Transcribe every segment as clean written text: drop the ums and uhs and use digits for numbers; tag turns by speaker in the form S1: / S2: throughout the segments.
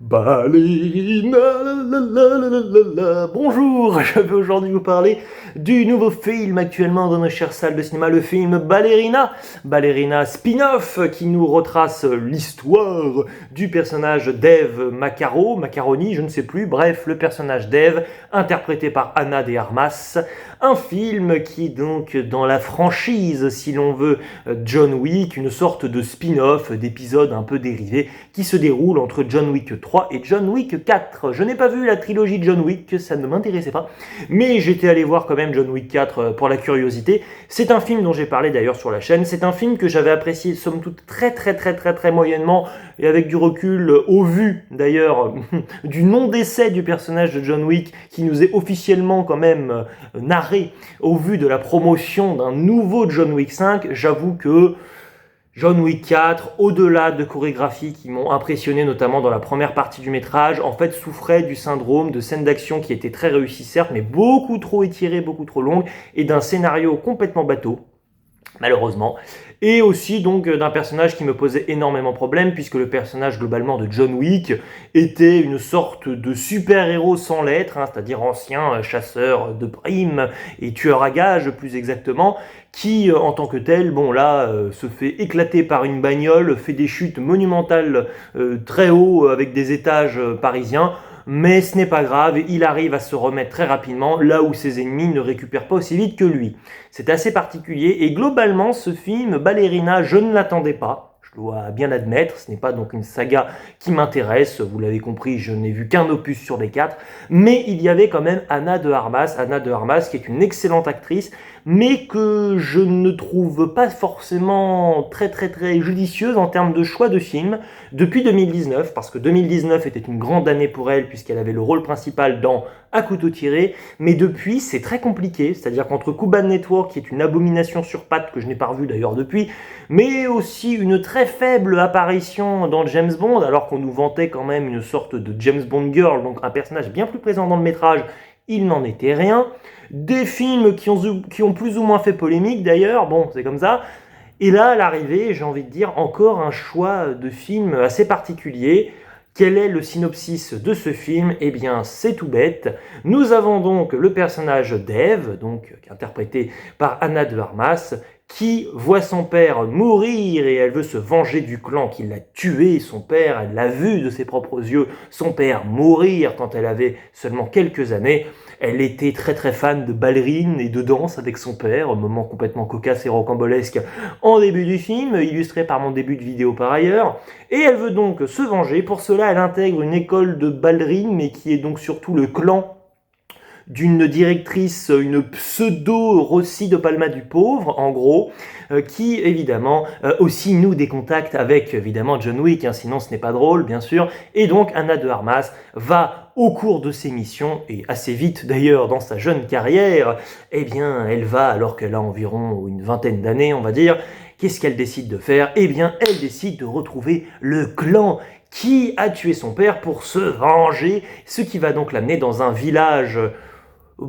S1: Ballerina, la, la, la, la, la, la. Bonjour, je vais aujourd'hui vous parler du nouveau film actuellement dans nos chères salles de cinéma, le film Ballerina. Ballerina spin-off qui nous retrace l'histoire du personnage d'Eve Macaroni, je ne sais plus, bref, le personnage d'Eve, interprété par Ana de Armas. Un film qui est donc dans la franchise, si l'on veut, John Wick, une sorte de spin-off, d'épisode un peu dérivé, qui se déroule entre John Wick 3 et John Wick 4. Je n'ai pas vu la trilogie John Wick, ça ne m'intéressait pas, mais j'étais allé voir quand même John Wick 4 pour la curiosité. C'est un film dont j'ai parlé d'ailleurs sur la chaîne, c'est un film que j'avais apprécié somme toute très moyennement, et avec du recul, au vu d'ailleurs du non-décès du personnage de John Wick, qui nous est officiellement quand même narré au vu de la promotion d'un nouveau John Wick 5, j'avoue que John Wick 4, au-delà de chorégraphies qui m'ont impressionné, notamment dans la première partie du métrage, en fait souffrait du syndrome de scènes d'action qui étaient très réussies certes, mais beaucoup trop étirées, beaucoup trop longues, et d'un scénario complètement bateau, malheureusement, et aussi donc d'un personnage qui me posait énormément de problèmes, puisque le personnage globalement de John Wick était une sorte de super-héros sans l'être, c'est-à-dire ancien chasseur de primes et tueur à gages plus exactement, qui en tant que tel, bon là, se fait éclater par une bagnole, fait des chutes monumentales très haut avec des étages parisiens, mais ce n'est pas grave, il arrive à se remettre très rapidement là où ses ennemis ne récupèrent pas aussi vite que lui. C'est assez particulier et globalement ce film Ballerina, je ne l'attendais pas. Je dois bien l'admettre, ce n'est pas donc une saga qui m'intéresse, vous l'avez compris, je n'ai vu qu'un opus sur les 4, mais il y avait quand même Ana de Armas qui est une excellente actrice, mais que je ne trouve pas forcément très judicieuse en termes de choix de film depuis 2019, parce que 2019 était une grande année pour elle puisqu'elle avait le rôle principal dans À couteau tiré, mais depuis c'est très compliqué, c'est-à-dire qu'entre Cuban Network, qui est une abomination sur pattes que je n'ai pas revue d'ailleurs depuis, mais aussi une très faible apparition dans James Bond, alors qu'on nous vantait quand même une sorte de James Bond girl, donc un personnage bien plus présent dans le métrage, il n'en était rien. Des films qui ont plus ou moins fait polémique d'ailleurs, bon c'est comme ça. Et là, à l'arrivée, j'ai envie de dire encore un choix de film assez particulier. Quel est le synopsis de ce film? Eh bien, c'est tout bête. Nous avons donc le personnage d'Eve, donc interprété par Ana de Armas, qui voit son père mourir et elle veut se venger du clan qui l'a tué. Son père, elle l'a vu de ses propres yeux, son père mourir quand elle avait seulement quelques années. Elle était très fan de ballerines et de danse avec son père, un moment complètement cocasse et rocambolesque en début du film, illustré par mon début de vidéo par ailleurs. Et elle veut donc se venger. Pour cela, elle intègre une école de ballerines, mais qui est donc surtout le clan d'une directrice, une pseudo Rossi de Palma du Pauvre, en gros, qui évidemment aussi noue des contacts avec évidemment John Wick, sinon ce n'est pas drôle bien sûr, et donc Ana de Armas va au cours de ses missions, et assez vite d'ailleurs dans sa jeune carrière, eh bien elle va, alors qu'elle a environ une vingtaine d'années on va dire, qu'est-ce qu'elle décide de faire? Eh bien elle décide de retrouver le clan qui a tué son père pour se venger, ce qui va donc l'amener dans un village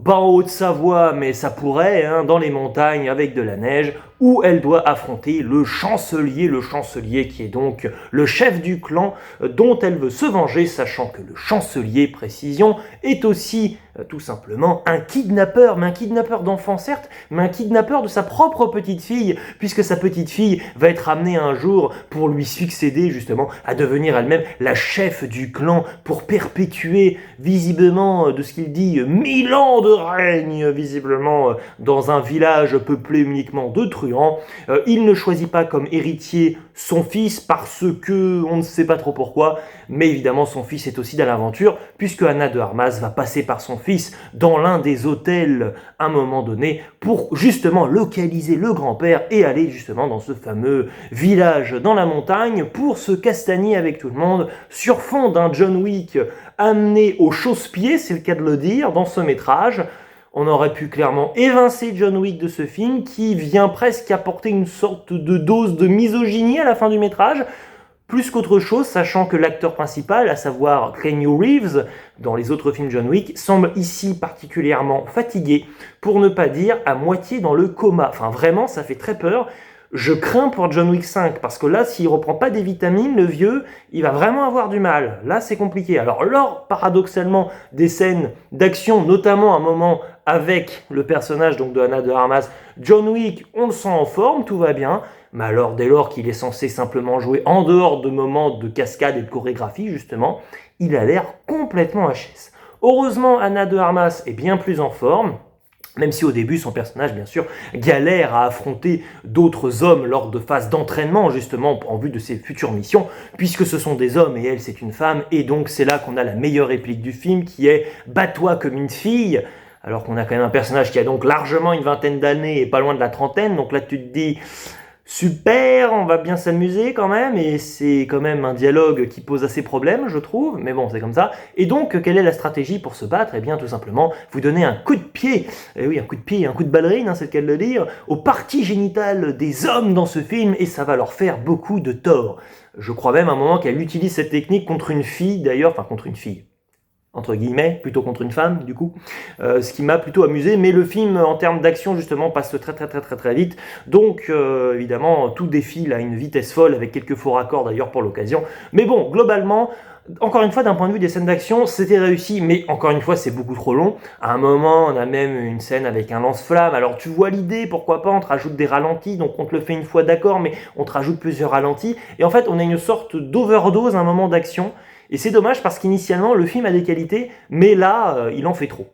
S1: pas en Haute-Savoie, mais ça pourrait, dans les montagnes avec de la neige, où elle doit affronter le chancelier qui est donc le chef du clan dont elle veut se venger, sachant que le chancelier, précision, est aussi tout simplement un kidnappeur, mais un kidnappeur d'enfants certes, mais un kidnappeur de sa propre petite fille, puisque sa petite fille va être amenée un jour pour lui succéder justement à devenir elle-même la chef du clan pour perpétuer visiblement de ce qu'il dit 1000 ans de règne visiblement dans un village peuplé uniquement de truands. Il ne choisit pas comme héritier son fils parce que on ne sait pas trop pourquoi, mais évidemment son fils est aussi dans l'aventure puisque Ana de Armas va passer par son fils dans l'un des hôtels à un moment donné pour justement localiser le grand-père et aller justement dans ce fameux village dans la montagne pour se castagner avec tout le monde sur fond d'un John Wick amené au chausse-pied, c'est le cas de le dire, dans ce métrage. On aurait pu clairement évincer John Wick de ce film qui vient presque apporter une sorte de dose de misogynie à la fin du métrage, plus qu'autre chose, sachant que l'acteur principal, à savoir Keanu Reeves, dans les autres films John Wick, semble ici particulièrement fatigué, pour ne pas dire à moitié dans le coma. Enfin vraiment, ça fait très peur. Je crains pour John Wick 5, parce que là, s'il reprend pas des vitamines, le vieux, il va vraiment avoir du mal. Là, c'est compliqué. Alors, lors, paradoxalement, des scènes d'action, notamment un moment avec le personnage donc de Ana de Armas, John Wick, on le sent en forme, tout va bien. Mais alors, dès lors qu'il est censé simplement jouer en dehors de moments de cascade et de chorégraphie, justement, il a l'air complètement HS. Heureusement, Ana de Armas est bien plus en forme, même si au début son personnage, bien sûr, galère à affronter d'autres hommes lors de phases d'entraînement, justement, en vue de ses futures missions, puisque ce sont des hommes et elle, c'est une femme, et donc c'est là qu'on a la meilleure réplique du film, qui est « Bats-toi comme une fille », alors qu'on a quand même un personnage qui a donc largement une vingtaine d'années et pas loin de la trentaine, donc là tu te dis... Super, on va bien s'amuser quand même, et c'est quand même un dialogue qui pose assez problème, je trouve, mais bon, c'est comme ça. Et donc, quelle est la stratégie pour se battre? Eh bien, tout simplement, vous donnez un coup de pied, et oui, un coup de pied, un coup de ballerine, c'est le cas de le dire, aux parties génitales des hommes dans ce film, et ça va leur faire beaucoup de tort. Je crois même à un moment qu'elle utilise cette technique contre une fille, d'ailleurs, enfin contre une fille, entre guillemets, plutôt contre une femme, du coup, ce qui m'a plutôt amusé, mais le film, en termes d'action, justement, passe très vite, donc, évidemment, tout défile à une vitesse folle, avec quelques faux raccords, d'ailleurs, pour l'occasion, mais bon, globalement, encore une fois, d'un point de vue des scènes d'action, c'était réussi, mais encore une fois, c'est beaucoup trop long. À un moment, on a même une scène avec un lance-flamme, alors tu vois l'idée, pourquoi pas, on te rajoute des ralentis, donc on te le fait une fois, d'accord, mais on te rajoute plusieurs ralentis, et en fait, on a une sorte d'overdose à un moment d'action, et c'est dommage parce qu'initialement, le film a des qualités, mais là, il en fait trop.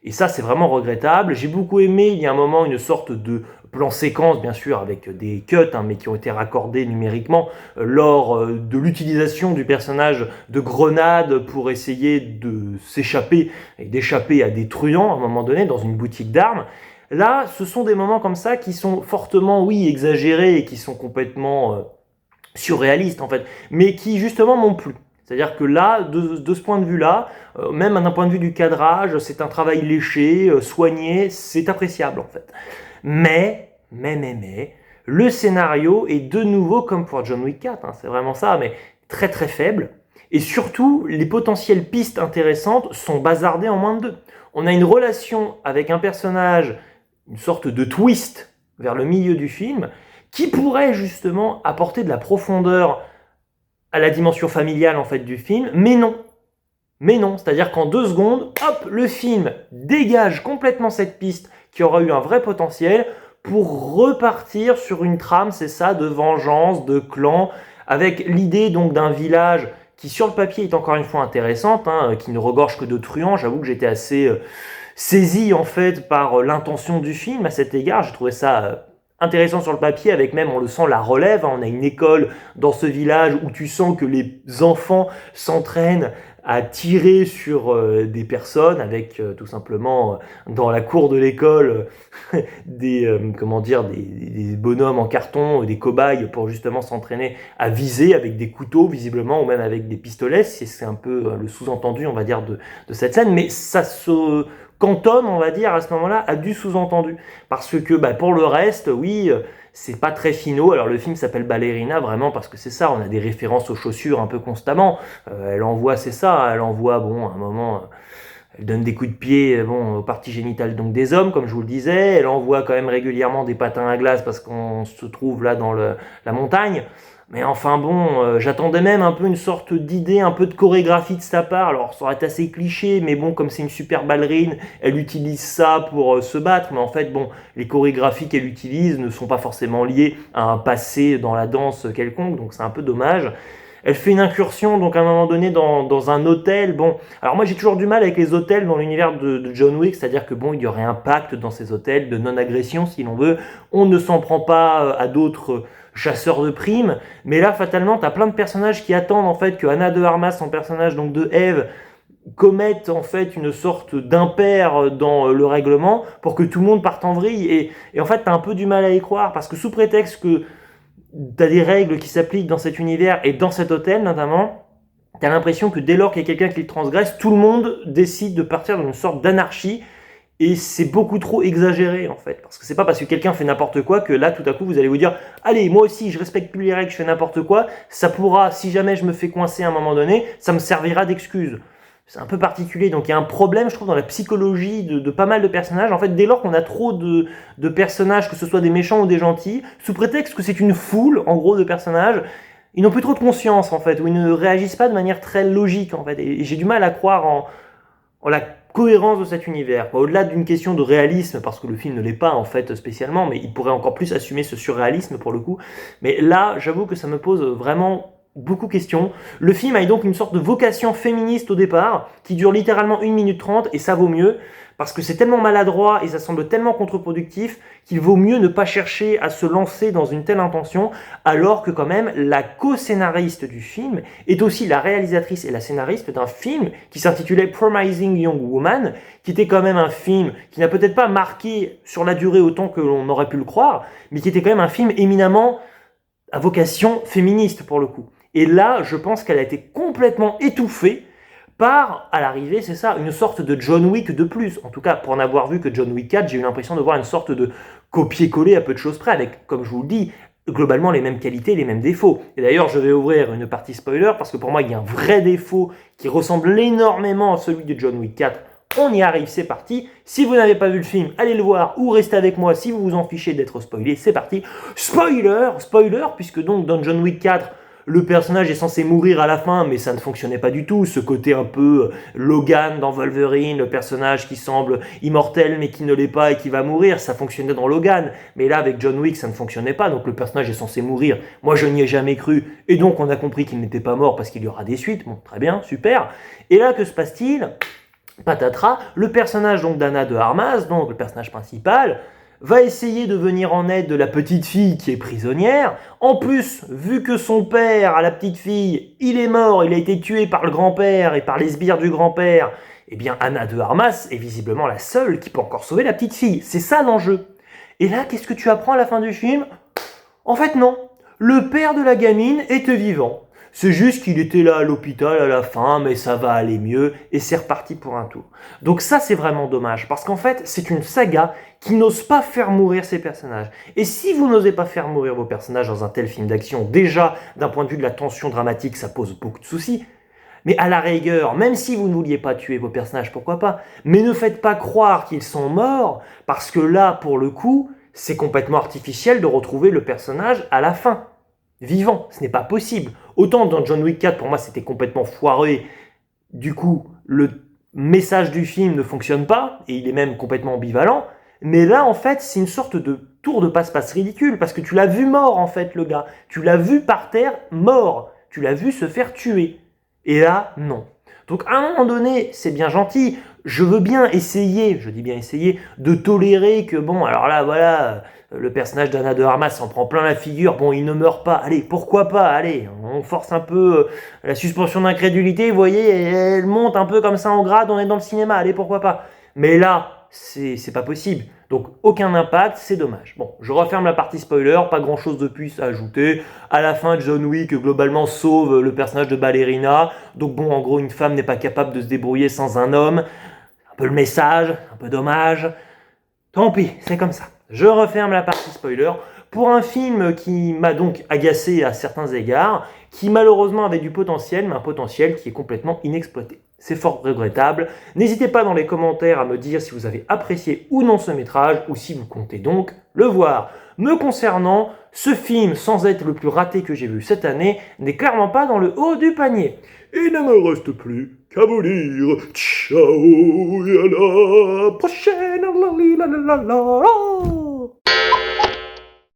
S1: Et ça, c'est vraiment regrettable. J'ai beaucoup aimé, il y a un moment, une sorte de plan séquence, bien sûr, avec des cuts, mais qui ont été raccordés numériquement, lors de l'utilisation du personnage de grenades pour essayer de s'échapper et d'échapper à des truands, à un moment donné, dans une boutique d'armes. Là, ce sont des moments comme ça qui sont fortement, oui, exagérés et qui sont complètement surréalistes, en fait, mais qui, justement, m'ont plu. C'est-à-dire que là, de ce point de vue-là, même d'un point de vue du cadrage, c'est un travail léché, soigné, c'est appréciable en fait. Mais, le scénario est de nouveau comme pour John Wick 4, c'est vraiment ça, mais très faible. Et surtout, les potentielles pistes intéressantes sont bazardées en moins de deux. On a une relation avec un personnage, une sorte de twist vers le milieu du film, qui pourrait justement apporter de la profondeur à la dimension familiale en fait du film, mais non, c'est-à-dire qu'en 2 secondes, hop, le film dégage complètement cette piste qui aura eu un vrai potentiel pour repartir sur une trame, c'est ça, de vengeance, de clan, avec l'idée donc d'un village qui sur le papier est encore une fois intéressante, qui ne regorge que de truands. J'avoue que j'étais assez saisi en fait par l'intention du film à cet égard, j'ai trouvé ça intéressant sur le papier, avec même, on le sent, la relève. On a une école dans ce village où tu sens que les enfants s'entraînent à tirer sur des personnes avec tout simplement dans la cour de l'école des bonhommes en carton, des cobayes pour justement s'entraîner à viser avec des couteaux visiblement ou même avec des pistolets. C'est un peu le sous-entendu, on va dire, de cette scène, mais ça se cantonne, on va dire, à ce moment-là, à du sous-entendu. Parce que pour le reste, oui, c'est pas très finaux. Alors le film s'appelle Ballerina vraiment parce que c'est ça, on a des références aux chaussures un peu constamment. Elle envoie, c'est ça, elle envoie, bon, à un moment, elle donne des coups de pied, bon, aux parties génitales donc des hommes, comme je vous le disais. Elle envoie quand même régulièrement des patins à glace parce qu'on se trouve là dans la montagne. Mais enfin bon, j'attendais même un peu une sorte d'idée, un peu de chorégraphie de sa part. Alors ça aurait été assez cliché, mais bon, comme c'est une super ballerine, elle utilise ça pour se battre. Mais en fait, bon, les chorégraphies qu'elle utilise ne sont pas forcément liées à un passé dans la danse quelconque, donc c'est un peu dommage. Elle fait une incursion donc à un moment donné dans un hôtel. Bon, alors moi j'ai toujours du mal avec les hôtels dans l'univers de John Wick, c'est-à-dire que bon, il y aurait un pacte dans ces hôtels de non-agression si l'on veut. On ne s'en prend pas à d'autres chasseurs de primes, mais là fatalement t'as plein de personnages qui attendent en fait que Ana de Armas, son personnage donc de Eve, commette en fait une sorte d'impair dans le règlement pour que tout le monde parte en vrille, et en fait t'as un peu du mal à y croire parce que sous prétexte que t'as des règles qui s'appliquent dans cet univers et dans cet hôtel notamment, t'as l'impression que dès lors qu'il y a quelqu'un qui le transgresse, tout le monde décide de partir dans une sorte d'anarchie. Et c'est beaucoup trop exagéré en fait, parce que c'est pas parce que quelqu'un fait n'importe quoi que là tout à coup vous allez vous dire allez, moi aussi je respecte plus les règles, je fais n'importe quoi, ça pourra, si jamais je me fais coincer à un moment donné, ça me servira d'excuse. c'est un peu particulier. Donc il y a un problème, je trouve, dans la psychologie de pas mal de personnages. En fait, dès lors qu'on a trop de personnages, que ce soit des méchants ou des gentils, sous prétexte que c'est une foule, en gros, de personnages, ils n'ont plus trop de conscience, en fait, ou ils ne réagissent pas de manière très logique, en fait. Et j'ai du mal à croire en la cohérence de cet univers. Au-delà d'une question de réalisme, parce que le film ne l'est pas, en fait, spécialement, mais il pourrait encore plus assumer ce surréalisme, pour le coup. Mais là, j'avoue que ça me pose vraiment beaucoup de questions. Le film a donc une sorte de vocation féministe au départ, qui dure littéralement 1 minute 30, et ça vaut mieux, parce que c'est tellement maladroit et ça semble tellement contre-productif qu'il vaut mieux ne pas chercher à se lancer dans une telle intention, alors que quand même la co-scénariste du film est aussi la réalisatrice et la scénariste d'un film qui s'intitulait Promising Young Woman, qui était quand même un film qui n'a peut-être pas marqué sur la durée autant que l'on aurait pu le croire, mais qui était quand même un film éminemment à vocation féministe pour le coup. Et là, je pense qu'elle a été complètement étouffée par, à l'arrivée, c'est ça, une sorte de John Wick de plus. En tout cas, pour n'avoir vu que John Wick 4, j'ai eu l'impression de voir une sorte de copier-coller à peu de choses près, avec, comme je vous le dis, globalement les mêmes qualités, les mêmes défauts. Et d'ailleurs, je vais ouvrir une partie spoiler, parce que pour moi, il y a un vrai défaut qui ressemble énormément à celui de John Wick 4. On y arrive, c'est parti. Si vous n'avez pas vu le film, allez le voir ou restez avec moi si vous vous en fichez d'être spoilé. C'est parti. Spoiler, puisque donc dans John Wick 4, le personnage est censé mourir à la fin, mais ça ne fonctionnait pas du tout. Ce côté un peu Logan dans Wolverine, le personnage qui semble immortel mais qui ne l'est pas et qui va mourir, ça fonctionnait dans Logan. Mais là, avec John Wick, ça ne fonctionnait pas, donc le personnage est censé mourir. Moi, je n'y ai jamais cru, et donc on a compris qu'il n'était pas mort parce qu'il y aura des suites. Bon, très bien, super. Et là, que se passe-t-il ? Patatras, le personnage donc d'Anna de Armas, donc le personnage principal, va essayer de venir en aide de la petite fille qui est prisonnière. En plus, vu que son père, à la petite fille, il est mort, il a été tué par le grand-père et par les sbires du grand-père, eh bien Anna de Armas est visiblement la seule qui peut encore sauver la petite fille. C'est ça l'enjeu. Et là, qu'est-ce que tu apprends à la fin du film ? En fait, non. Le père de la gamine était vivant. C'est juste qu'il était là à l'hôpital à la fin, mais ça va aller mieux, et c'est reparti pour un tour. Donc ça, c'est vraiment dommage, parce qu'en fait, c'est une saga qui n'ose pas faire mourir ses personnages. Et si vous n'osez pas faire mourir vos personnages dans un tel film d'action, déjà, d'un point de vue de la tension dramatique, ça pose beaucoup de soucis. Mais à la rigueur, même si vous ne vouliez pas tuer vos personnages, pourquoi pas, mais ne faites pas croire qu'ils sont morts, parce que là, pour le coup, c'est complètement artificiel de retrouver le personnage à la fin. Vivant, ce n'est pas possible. Autant dans John Wick 4, pour moi, c'était complètement foiré. Du coup, le message du film ne fonctionne pas, et il est même complètement ambivalent. Mais là, en fait, c'est une sorte de tour de passe-passe ridicule, parce que tu l'as vu mort, en fait, le gars. Tu l'as vu par terre, mort. Tu l'as vu se faire tuer. Et là, non. Donc, à un moment donné, c'est bien gentil. Je veux bien essayer, je dis bien essayer, de tolérer que, bon, alors là, voilà, le personnage d'Anna de Armas s'en prend plein la figure, bon, il ne meurt pas, allez, pourquoi pas, allez, on force un peu la suspension d'incrédulité, vous voyez, elle monte un peu comme ça en grade, on est dans le cinéma, allez, pourquoi pas. Mais là, c'est pas possible. Donc, aucun impact, c'est dommage. Bon, je referme la partie spoiler, pas grand chose de plus à ajouter. À la fin, John Wick, globalement, sauve le personnage de Ballerina. Donc bon, en gros, une femme n'est pas capable de se débrouiller sans un homme. Un peu le message, un peu dommage. Tant pis, c'est comme ça. Je referme la partie spoiler pour un film qui m'a donc agacé à certains égards, qui malheureusement avait du potentiel, mais un potentiel qui est complètement inexploité. C'est fort regrettable. N'hésitez pas dans les commentaires à me dire si vous avez apprécié ou non ce métrage, ou si vous comptez donc le voir. Me concernant, ce film, sans être le plus raté que j'ai vu cette année, n'est clairement pas dans le haut du panier. Il ne me reste plus qu'à vous dire ciao et à la prochaine.